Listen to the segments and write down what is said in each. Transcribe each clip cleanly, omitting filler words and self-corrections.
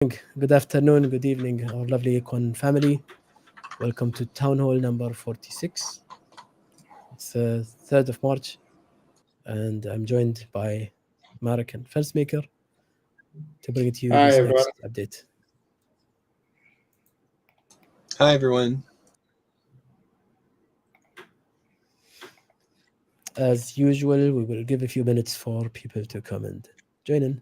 Good afternoon, good evening, our lovely Econ family. Welcome to Town Hall number 46. It's the 3rd of March, and I'm joined by Marek and Maker to bring to you Hi, this everyone. next update. Hi, everyone. As usual, we will give a few minutes for people to come and join in.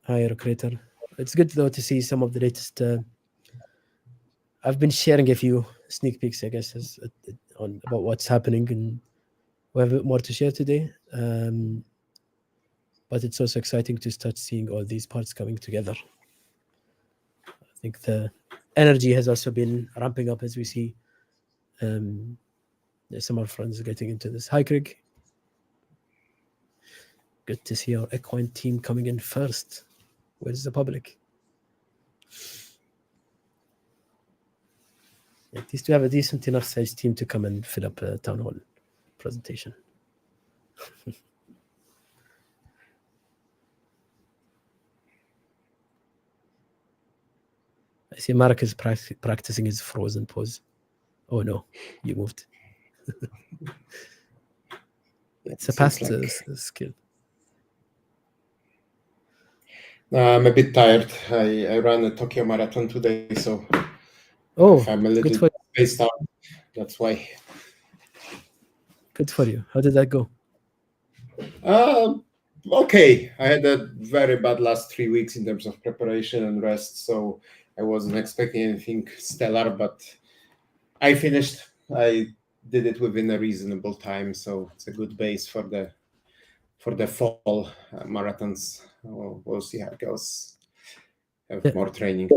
Hi, Recreator. It's good though to see some of the latest. I've been sharing a few sneak peeks, I guess, on about what's happening, and we have a bit more to share today. But it's also exciting to start seeing all these parts coming together. I think the energy has also been ramping up as we see some of our friends getting into this. Hi, Craig. Good to see our equine team coming in first. Where's the public? At least we have a decent enough sized team to come and fill up a town hall presentation. I see Mark is practicing his frozen pose. Oh no, you moved. It's a past skill. I'm a bit tired. I ran a Tokyo Marathon today, so I'm a little bit spaced out. That's why. Good for you. How did that go? Okay. I had a very bad last 3 weeks in terms of preparation and rest, so I wasn't expecting anything stellar, but I finished. I did it within a reasonable time, so it's a good base for the fall marathons. We'll see how it goes. Have more training.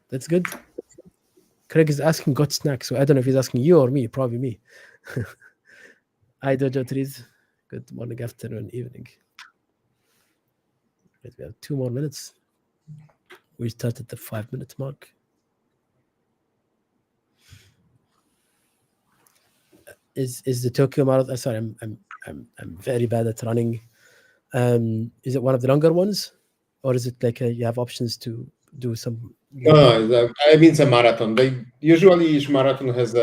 That's good. Craig is asking got snack, so I don't know if he's asking you or me. Probably me. Hi, Dojo Trees. Good morning, afternoon, evening. Wait, we have 2 more minutes. We started the 5-minute mark. Is the Tokyo Marathon? Sorry, I'm very bad at running. Is it one of the longer ones, or is it like you have options to do some? No, I mean it's a marathon. Usually each marathon has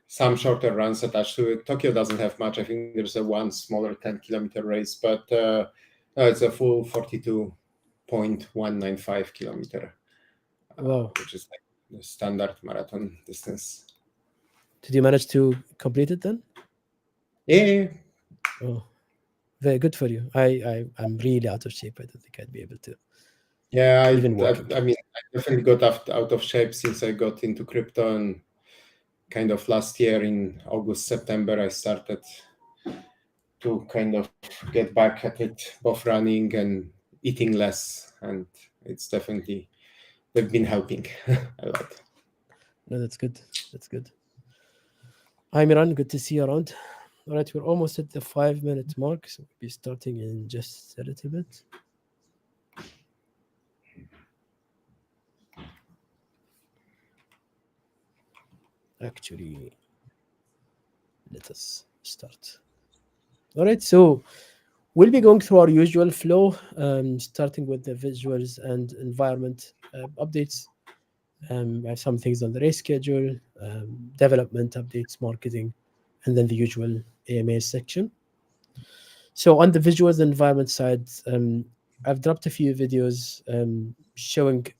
some shorter runs attached to it. Tokyo doesn't have much. I think there's a one smaller 10-kilometer race, but it's a full 42.195 kilometer. Wow, which is like the standard marathon distance. Did you manage to complete it then? Yeah. Oh, very good for you. I'm really out of shape. I don't think I'd be able to. Yeah, I Even mean, I definitely got out of shape since I got into crypto, and kind of last year in August, September, I started to kind of get back at it, both running and eating less, and it's definitely, they've been helping a lot. No, that's good. That's good. Hi, Miran. Good to see you around. All right, we're almost at the 5-minute mark, so we'll be starting in just a little bit. Actually, let us start. All right, so we'll be going through our usual flow, starting with the visuals and environment updates. I have some things on the race schedule, development updates, marketing, and then the usual AMA section. So on the visuals and environment side, I've dropped a few videos showing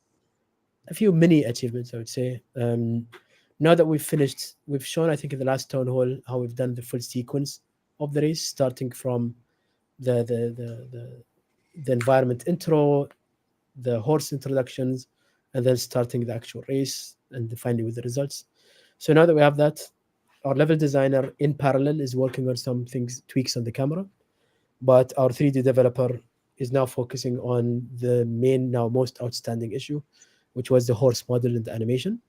a few mini achievements, I would say. Now that we've finished, we've shown, I think, in the last town hall how we've done the full sequence of the race, starting from the environment intro, the horse introductions, and then starting the actual race and finally with the results. So now that we have that, our level designer in parallel is working on some things, tweaks on the camera, but our 3D developer is now focusing on the main, now most outstanding issue, which was the horse model and the animation,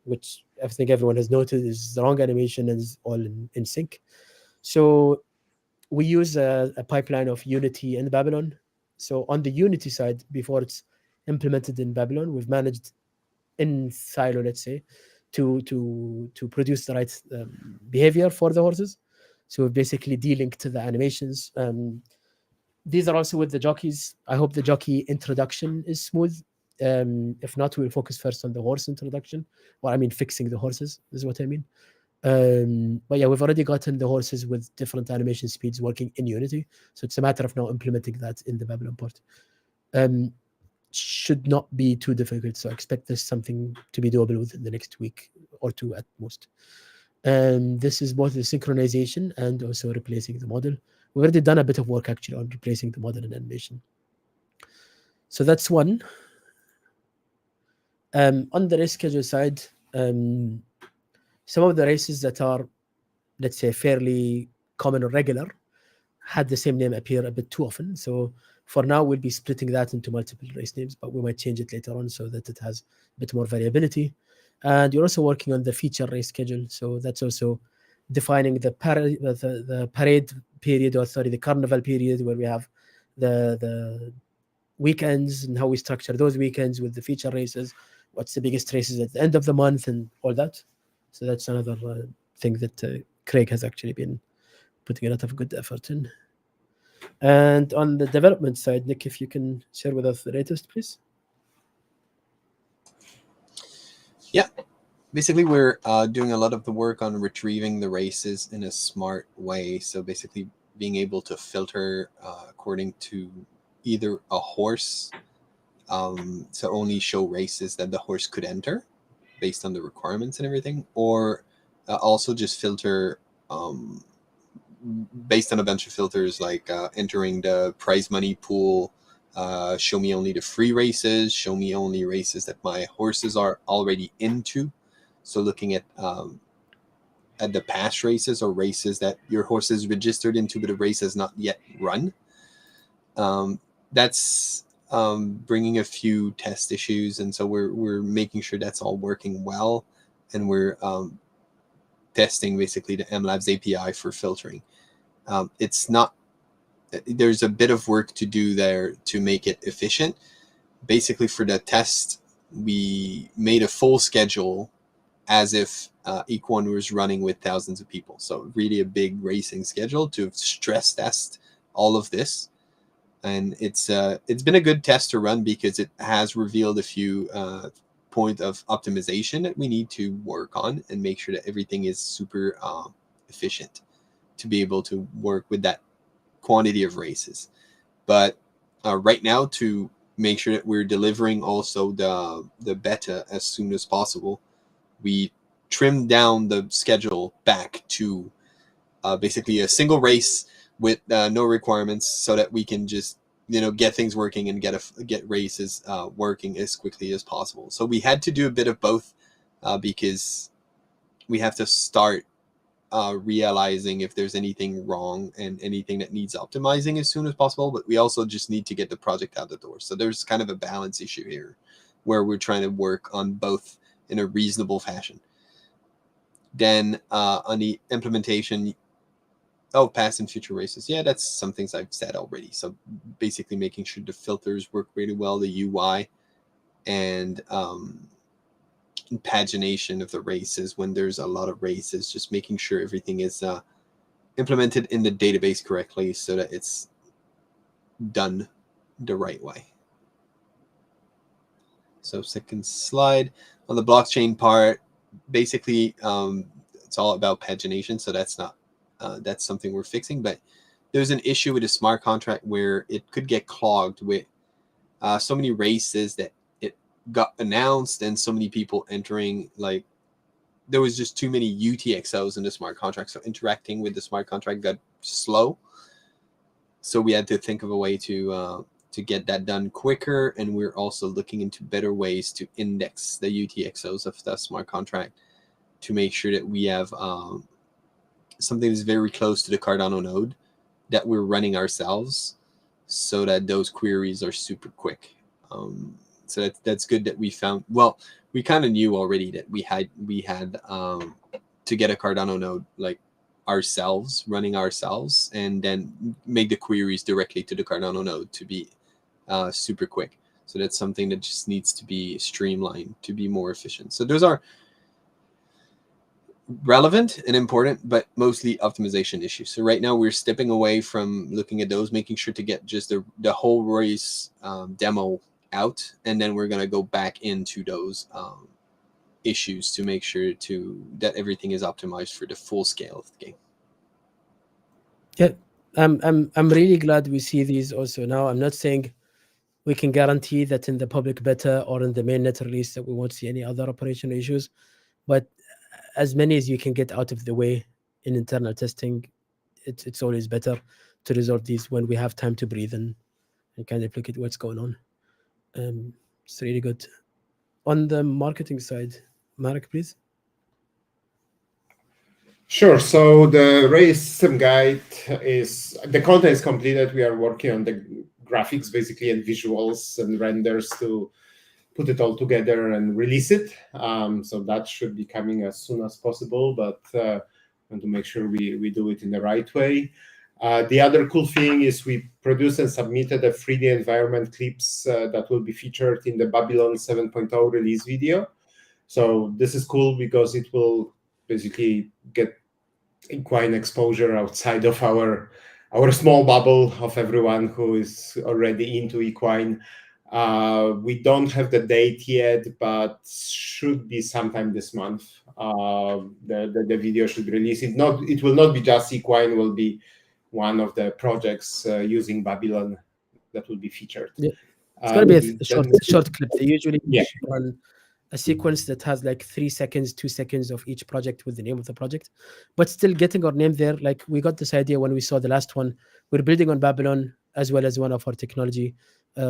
which I think everyone has noted is the wrong animation and is all in sync. So we use a pipeline of Unity and Babylon. So on the Unity side, before it's implemented in Babylon, we've managed in silo, let's say, to produce the right behavior for the horses. So we're basically delinked to the animations. These are also with the jockeys. I hope the jockey introduction is smooth. If not, we'll focus first on the horse introduction. Well, I mean, fixing the horses is what I mean. But yeah, we've already gotten the horses with different animation speeds working in Unity. So it's a matter of now implementing that in the Babylon port. Should not be too difficult. So I expect this something to be doable within the next week or two at most. This is both the synchronization and also replacing the model. We've already done a bit of work actually on replacing the model in animation. So that's one. On the race schedule side, some of the races that are, let's say, fairly common or regular had the same name appear a bit too often. So for now, we'll be splitting that into multiple race names, but we might change it later on so that it has a bit more variability. And you're also working on the feature race schedule. So that's also defining the parade period, or sorry, the carnival period, where we have the weekends and how we structure those weekends with the feature races. What's the biggest races at the end of the month and all that. So that's another thing that Craig has actually been putting a lot of good effort in. And on the development side, Nick, if you can share with us the latest, please. Yeah, basically we're doing a lot of the work on retrieving the races in a smart way. So basically being able to filter according to either a horse, so only show races that the horse could enter based on the requirements and everything, or also just filter based on a bunch of filters, like entering the prize money pool, show me only the free races, show me only races that my horses are already into. So looking at the past races or races that your horse is registered into but the race has not yet run. That's bringing a few test issues, and so we're making sure that's all working well, and we're testing basically the MLabs API for filtering. It's not, there's a bit of work to do there to make it efficient. Basically for the test, we made a full schedule as if Equine was running with thousands of people. So really a big racing schedule to stress test all of this. And it's been a good test to run because it has revealed a few point of optimization that we need to work on and make sure that everything is super efficient to be able to work with that quantity of races. But right now, to make sure that we're delivering also the beta as soon as possible, we trimmed down the schedule back to basically a single race with no requirements, so that we can just get things working and get races working as quickly as possible. So we had to do a bit of both because we have to start realizing if there's anything wrong and anything that needs optimizing as soon as possible, but we also just need to get the project out the door. So there's kind of a balance issue here where we're trying to work on both in a reasonable fashion. Then on the implementation, past and future races. Yeah, that's some things I've said already. So basically making sure the filters work really well, the UI, and pagination of the races when there's a lot of races, just making sure everything is implemented in the database correctly so that it's done the right way. So second slide on the blockchain part, basically it's all about pagination. So that's not that's something we're fixing, but there's an issue with a smart contract where it could get clogged with so many races that it got announced and so many people entering. Like there was just too many UTXOs in the smart contract, so interacting with the smart contract got slow. So we had to think of a way to get that done quicker, and we're also looking into better ways to index the UTXOs of the smart contract to make sure that we have something that's very close to the Cardano node that we're running ourselves, so that those queries are super quick. So that's good that we found. Well, we kind of knew already that we had to get a Cardano node like ourselves, running ourselves, and then make the queries directly to the Cardano node to be super quick. So that's something that just needs to be streamlined to be more efficient. So those are relevant and important, but mostly optimization issues. So right now we're stepping away from looking at those, making sure to get just the whole race demo out, and then we're going to go back into those issues to make sure that everything is optimized for the full scale of the game. Yeah, I'm really glad we see these also now. I'm not saying we can guarantee that in the public beta or in the mainnet release that we won't see any other operational issues, but as many as you can get out of the way in internal testing, it's always better to resolve these when we have time to breathe and kind of look at what's going on. It's really good. On the marketing side, Marek, please. Sure. So the race system guide the content is completed. We are working on the graphics basically and visuals and renders to put it all together and release it. So that should be coming as soon as possible, but I want to make sure we do it in the right way. The other cool thing is we produced and submitted a 3D environment clips that will be featured in the Babylon 7.0 release video. So this is cool because it will basically get equine exposure outside of our small bubble of everyone who is already into equine. We don't have the date yet, but should be sometime this month. The video should release. It will not be just equine, will be one of the projects using Babylon that will be featured. Yeah. It's going to be a short clip. They usually run a sequence that has like 3 seconds, 2 seconds of each project with the name of the project, but still getting our name there. Like we got this idea when we saw the last one. We're building on Babylon as well as one of our technology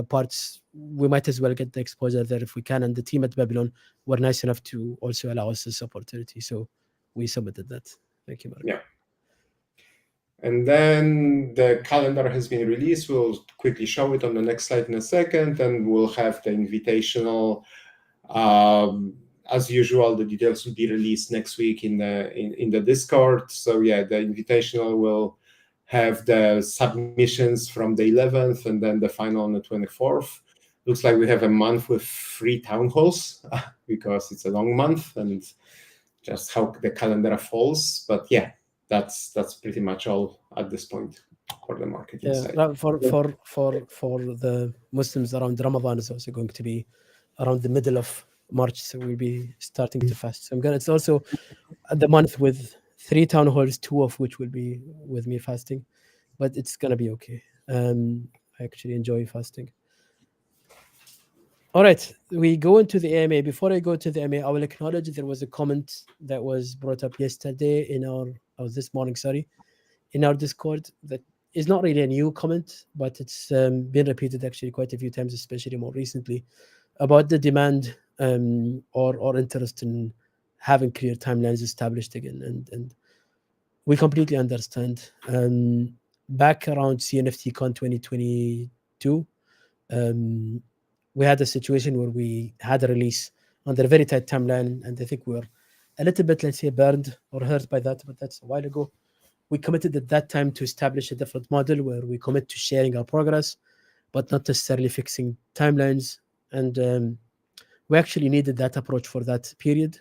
parts. We might as well get the exposure there if we can. And the team at Babylon were nice enough to also allow us this opportunity. So we submitted that. Thank you, Mark. Yeah. And then the calendar has been released. We'll quickly show it on the next slide in a second, and we'll have the invitational. As usual, the details will be released next week in the Discord. So yeah, the invitational will have the submissions from the 11th and then the final on the 24th. Looks like we have a month with 3 town halls because it's a long month and just how the calendar falls. But yeah, that's pretty much all at this point for the marketing side. For the Muslims around Ramadan is also going to be around the middle of March, so we'll be starting to fast. So it's also the month with 3 town halls, 2 of which will be with me fasting, but it's gonna be okay. I actually enjoy fasting. All right, we go into the AMA. Before I go to the AMA, I will acknowledge there was a comment that was brought up yesterday this morning, in our Discord that is not really a new comment, but it's been repeated actually quite a few times, especially more recently, about the demand or interest in having clear timelines established again. And we completely understand. Back around CNFTCon 2022, we had a situation where we had a release under a very tight timeline, and I think we were a little bit, let's say, burned or hurt by that, but that's a while ago. We committed at that time to establish a different model where we commit to sharing our progress, but not necessarily fixing timelines. And we actually needed that approach for that period.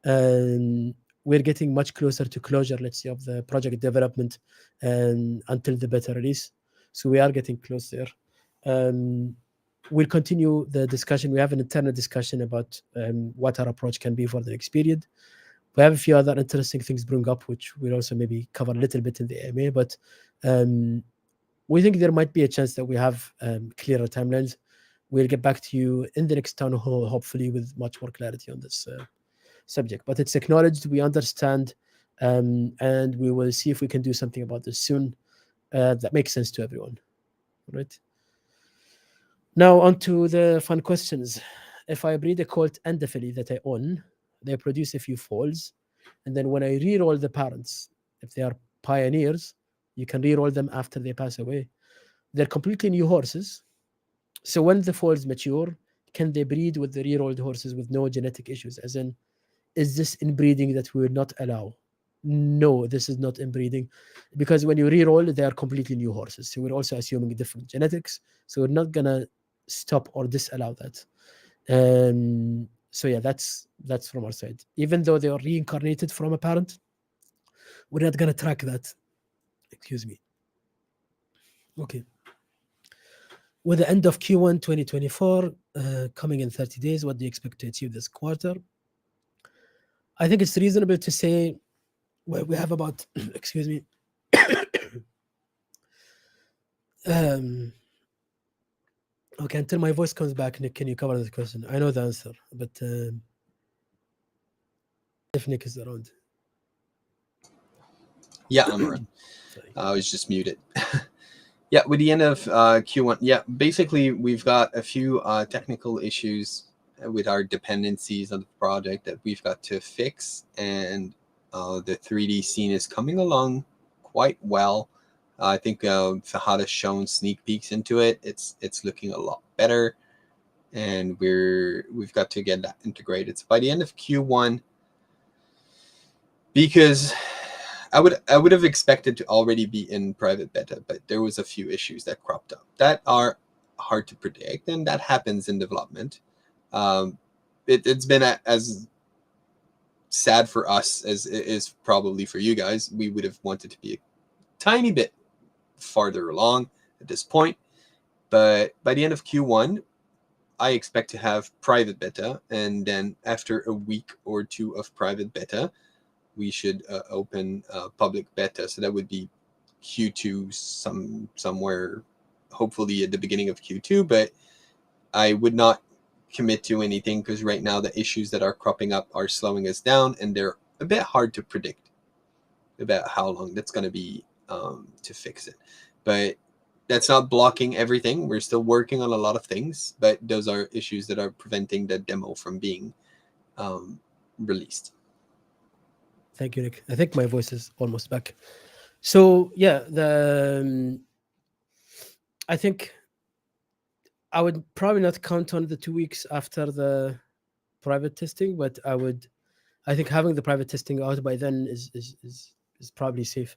We're getting much closer to closure, let's say, of the project development until the beta release. So we are getting close there. We'll continue the discussion. We have an internal discussion about what our approach can be for the next period. We have a few other interesting things bring up, which we'll also maybe cover a little bit in the AMA, but we think there might be a chance that we have clearer timelines. We'll get back to you in the next town hall, hopefully with much more clarity on this subject. But it's acknowledged, we understand, and we will see if we can do something about this soon that makes sense to everyone. All right. Now on to the fun questions. If I breed a colt and a filly that I own, they produce a few foals, and then when I re-roll the parents, if they are pioneers, you can re-roll them after they pass away. They're completely new horses. So when the foals mature, can they breed with the re-rolled horses with no genetic issues? As in, is this inbreeding that we would not allow? No, this is not inbreeding, because when you re-roll, they are completely new horses. So we're also assuming different genetics. So we're not gonna stop or disallow that. So yeah, that's from our side. Even though they are reincarnated from a parent, we're not gonna track that. Excuse me. Okay. With the end of Q1 2024 coming in 30 days, what do you expect to achieve this quarter? I think it's reasonable to say we have about excuse me. Okay, until my voice comes back, Nick, can you cover this question? I know the answer, but if Nick is around. Yeah, I'm around. Sorry. I was just muted. Yeah, with the end of Q1, yeah, basically we've got a few technical issues with our dependencies on the project that we've got to fix, and the 3D scene is coming along quite well. I think Fahad has shown sneak peeks into it. It's looking a lot better, and we've got to get that integrated. So by the end of Q1, because I would have expected to already be in private beta, but there was a few issues that cropped up that are hard to predict, and that happens in development. It's been as sad for us as it is probably for you guys. We would have wanted to be a tiny bit farther along at this point, but by the end of Q1, I expect to have private beta, and then after a week or two of private beta, we should open public beta. So that would be Q2 somewhere, hopefully at the beginning of Q2. But I would not commit to anything because right now the issues that are cropping up are slowing us down, and they're a bit hard to predict about how long that's going to be to fix it. But that's not blocking everything. We're still working on a lot of things, but those are issues that are preventing the demo from being released. Thank you, Nick. I think my voice is almost back. So yeah, I think I would probably not count on the 2 weeks after the private testing, but I think having the private testing out by then is probably safe.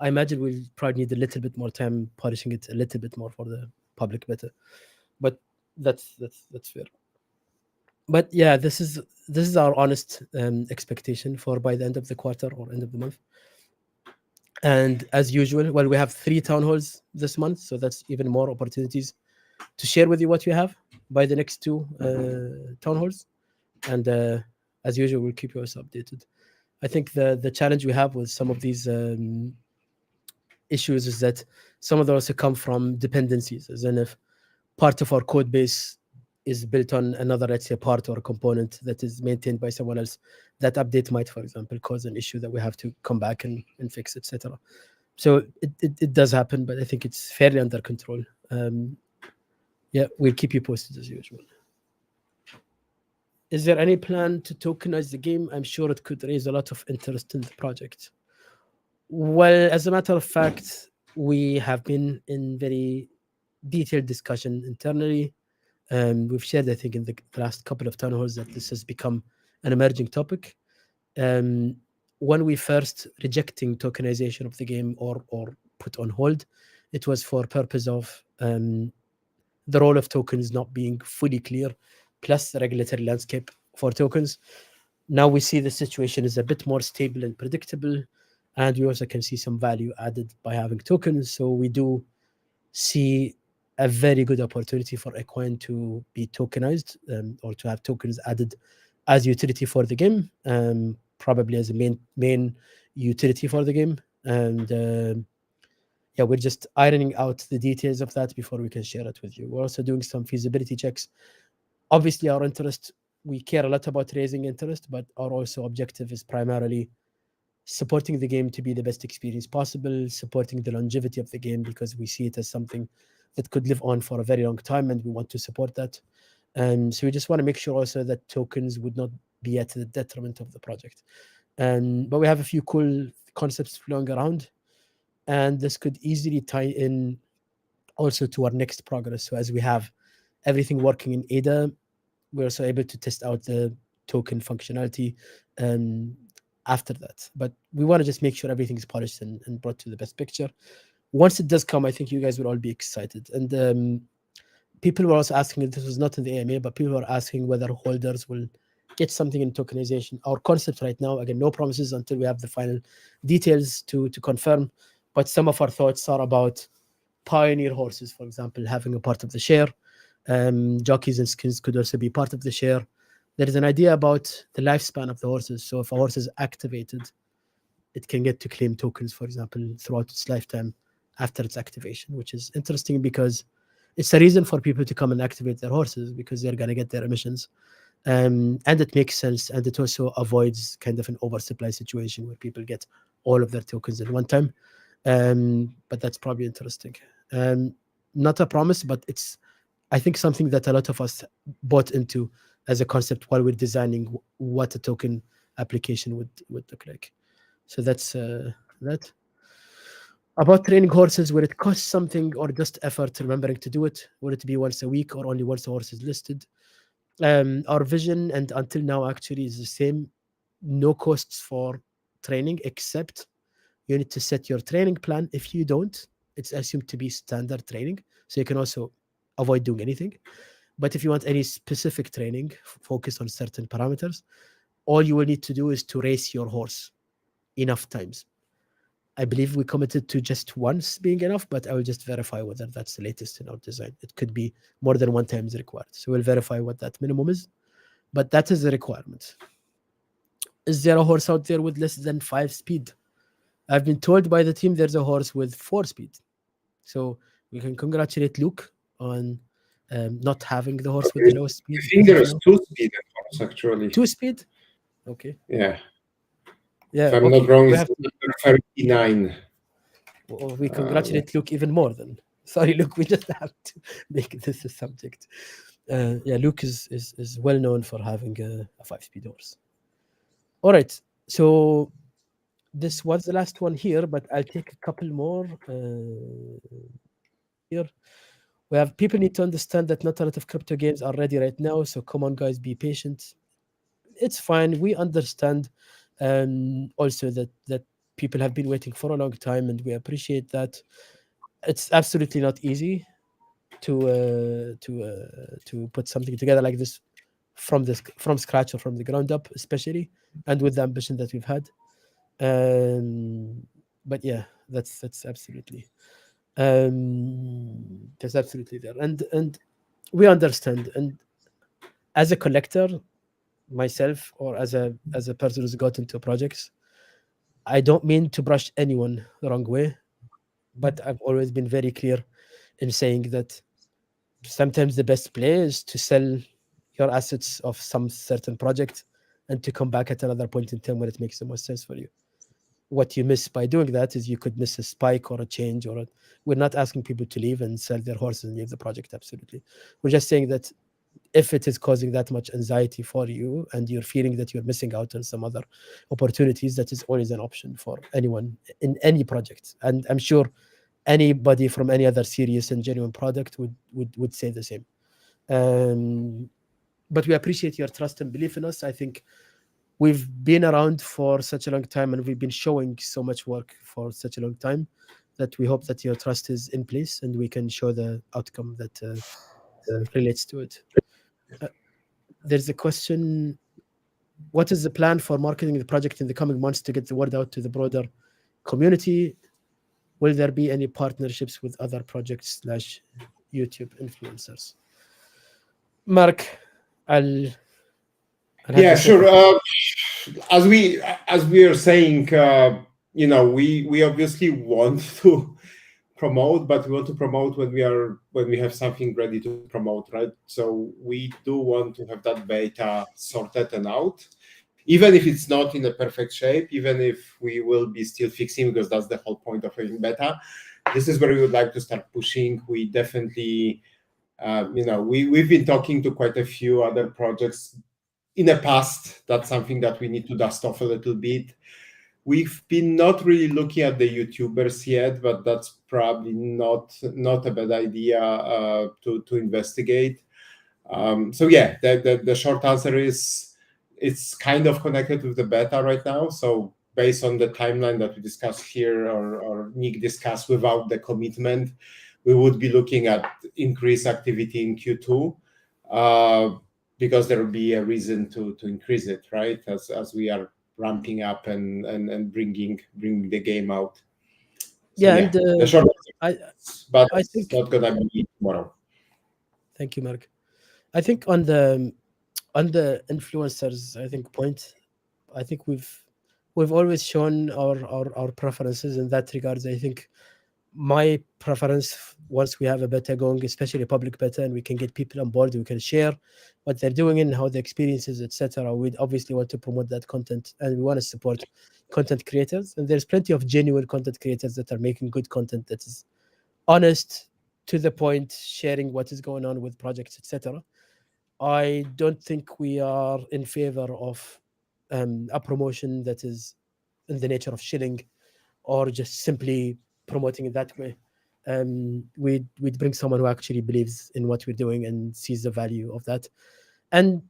I imagine we'll probably need a little bit more time polishing it a little bit more for the public beta, but that's fair. But yeah, this is our honest expectation for by the end of the quarter or end of the month. And as usual, well, we have 3 town halls this month, so that's even more opportunities to share with you what we have by the next 2 town halls. And as usual, we'll keep you also updated. I think the challenge we have with some of these issues is that some of those also come from dependencies, as in if part of our code base is built on another, let's say, part or a component that is maintained by someone else, that update might, for example, cause an issue that we have to come back and fix, etc. So it does happen, but I think it's fairly under control. Yeah, we'll keep you posted as usual. Is there any plan to tokenize the game? I'm sure it could raise a lot of interest in the project. Well, as a matter of fact, we have been in very detailed discussion internally. We've shared, I think, in the last couple of town halls that this has become an emerging topic. When we first rejecting tokenization of the game or put on hold, it was for purpose of the role of tokens not being fully clear, plus the regulatory landscape for tokens. Now we see the situation is a bit more stable and predictable, and we also can see some value added by having tokens. So we do see a very good opportunity for Equine to be tokenized or to have tokens added as utility for the game, probably as a main utility for the game. And yeah, we're just ironing out the details of that before we can share it with you. We're also doing some feasibility checks. Obviously, our interest, we care a lot about raising interest, but our also objective is primarily supporting the game to be the best experience possible, supporting the longevity of the game, because we see it as something that could live on for a very long time, and we want to support that. So we just want to make sure also that tokens would not be at the detriment of the project. But we have a few cool concepts flowing around, and this could easily tie in also to our next progress. So as we have everything working in Ada, we're also able to test out the token functionality after that. But we want to just make sure everything is polished and brought to the best picture. Once it does come, I think you guys will all be excited. And people were also asking, this was not in the AMA, but people were asking whether holders will get something in tokenization. Our concept right now, again, no promises until we have the final details to confirm, but some of our thoughts are about pioneer horses, for example, having a part of the share. Jockeys and skins could also be part of the share. There is an idea about the lifespan of the horses. So if a horse is activated, it can get to claim tokens, for example, throughout its lifetime after its activation, which is interesting because it's a reason for people to come and activate their horses because they're going to get their emissions. And it makes sense. And it also avoids kind of an oversupply situation where people get all of their tokens at one time. But that's probably interesting. Not a promise, but it's, I think, something that a lot of us bought into as a concept while we're designing what a token application would look like. So that's that. About training horses, will it cost something or just effort remembering to do it? Will it be once a week or only once a horse is listed? Our vision, and until now actually, is the same. No costs for training, except you need to set your training plan. If you don't, it's assumed to be standard training. So you can also avoid doing anything. But if you want any specific training focused on certain parameters, all you will need to do is to race your horse enough times. I believe we committed to just once being enough, but I will just verify whether that's the latest in our design. It could be more than one time is required. So we'll verify what that minimum is, but that is the requirement. Is there a horse out there with less than 5 speed? I've been told by the team there's a horse with 4 speed. So we can congratulate Luke on not having the horse with the lowest speed. I think there's 2 speed horse actually. 2 speed? Okay. Yeah. Yeah. If I'm okay. not wrong, We it's have number 39. Well, we congratulate Luke even more then. Sorry, Luke, we just have to make this a subject. Yeah, Luke is well known for having a 5-speed horse. All right, so this was the last one here, but I'll take a couple more here. We have people need to understand that not a lot of crypto games are ready right now, so come on, guys, be patient. It's fine. We understand also that people have been waiting for a long time, and we appreciate that. It's absolutely not easy to put something together like this from scratch or from the ground up, especially, and with the ambition that we've had. But yeah, that's absolutely there, and we understand. And as a collector myself, or as a person who's got into projects, I don't mean to brush anyone the wrong way, but I've always been very clear in saying that sometimes the best play is to sell your assets of some certain project and to come back at another point in time when it makes the most sense for you. What you miss by doing that is you could miss a spike or a change, we're not asking people to leave and sell their horses and leave the project. Absolutely. We're just saying that if it is causing that much anxiety for you and you're feeling that you're missing out on some other opportunities, that is always an option for anyone in any project. And I'm sure anybody from any other serious and genuine product would say the same. But we appreciate your trust and belief in us. I think we've been around for such a long time and we've been showing so much work for such a long time that we hope that your trust is in place and we can show the outcome that relates to it. There's a question: what is the plan for marketing the project in the coming months to get the word out to the broader community? Will there be any partnerships with other projects / YouTube influencers? Mark, yeah, sure. As we are saying, we obviously want to promote, but we want to promote when we have something ready to promote, right? So we do want to have that beta sorted and out, even if it's not in a perfect shape, even if we will be still fixing, because that's the whole point of having beta. This is where we would like to start pushing. We definitely, we've been talking to quite a few other projects in the past. That's something that we need to dust off a little bit. We've been not really looking at the YouTubers yet, but that's probably not a bad idea to investigate. So yeah, the short answer is it's kind of connected with the beta right now. So based on the timeline that we discussed here, or Nick discussed without the commitment, we would be looking at increased activity in Q2 because there will be a reason to increase it, right? As we are ramping up and bringing the game out. So, Yeah, and the short I but I it's think not gonna be tomorrow. thank you, Mark. I think on the influencers, I think point, I think we've always shown our preferences in that regards. I think my preference, once we have a beta going, especially a public beta, and we can get people on board, we can share what they're doing and how the experiences, etc. We'd obviously want to promote that content, and we want to support content creators. And there's plenty of genuine content creators that are making good content that is honest, to the point, sharing what is going on with projects, etc. I don't think we are in favor of a promotion that is in the nature of shilling or just simply promoting it that way. We'd bring someone who actually believes in what we're doing and sees the value of that. And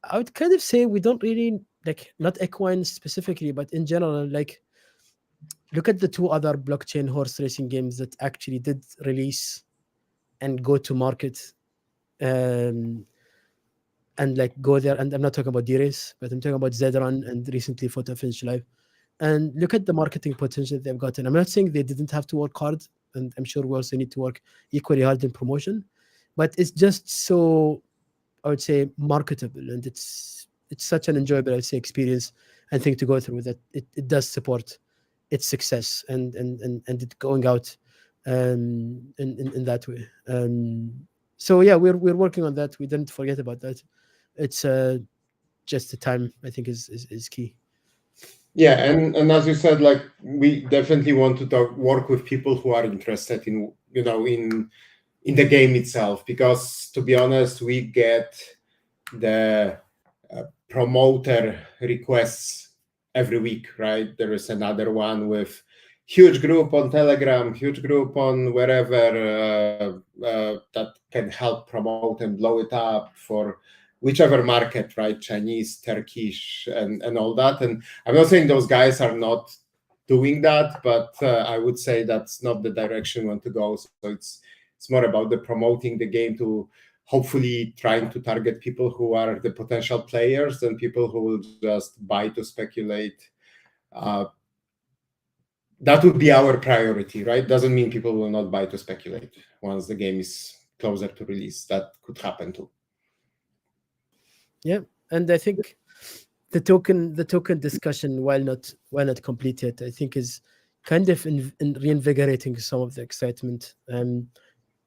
I would kind of say we don't really, like, not equine specifically, but in general, like, look at the two other blockchain horse racing games that actually did release and go to market. And like go there, and I'm not talking about D-Race, but I'm talking about Zedrun and recently Photo Finish Live. And look at the marketing potential they've gotten. I'm not saying they didn't have to work hard, and I'm sure we also need to work equally hard in promotion, but it's just so, I would say, marketable, and it's such an enjoyable, I'd say, experience and thing to go through, that it does support its success and it going out in that way. So yeah, we're working on that. We didn't forget about that. It's just the time, I think, is key. Yeah, and as you said, like, we definitely want to work with people who are interested in in the game itself, because to be honest, we get the promoter requests every week, right? There is another one with huge group on Telegram, huge group on wherever that can help promote and blow it up for whichever market, right? Chinese, Turkish, and all that. And I'm not saying those guys are not doing that, but I would say that's not the direction we want to go. So it's more about the promoting the game, to hopefully trying to target people who are the potential players and people who will just buy to speculate. That would be our priority, right? Doesn't mean people will not buy to speculate once the game is closer to release. That could happen too. Yeah, and I think the token discussion, while not complete yet, I think is kind of in reinvigorating some of the excitement.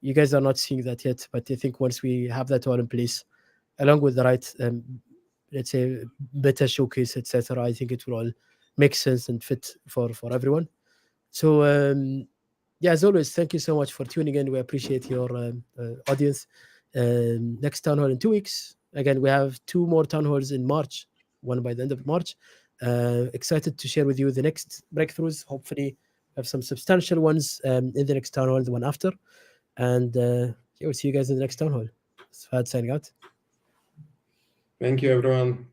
You guys are not seeing that yet, but I think once we have that all in place, along with the right, let's say, beta showcase, etc., I think it will all make sense and fit for everyone. So yeah, as always, thank you so much for tuning in. We appreciate your audience. Next town hall in 2 weeks. Again, we have 2 more town halls in March, one by the end of March. Excited to share with you the next breakthroughs. Hopefully, have some substantial ones in the next town hall, the one after. And yeah, we'll see you guys in the next town hall. Fahad signing out. Thank you, everyone.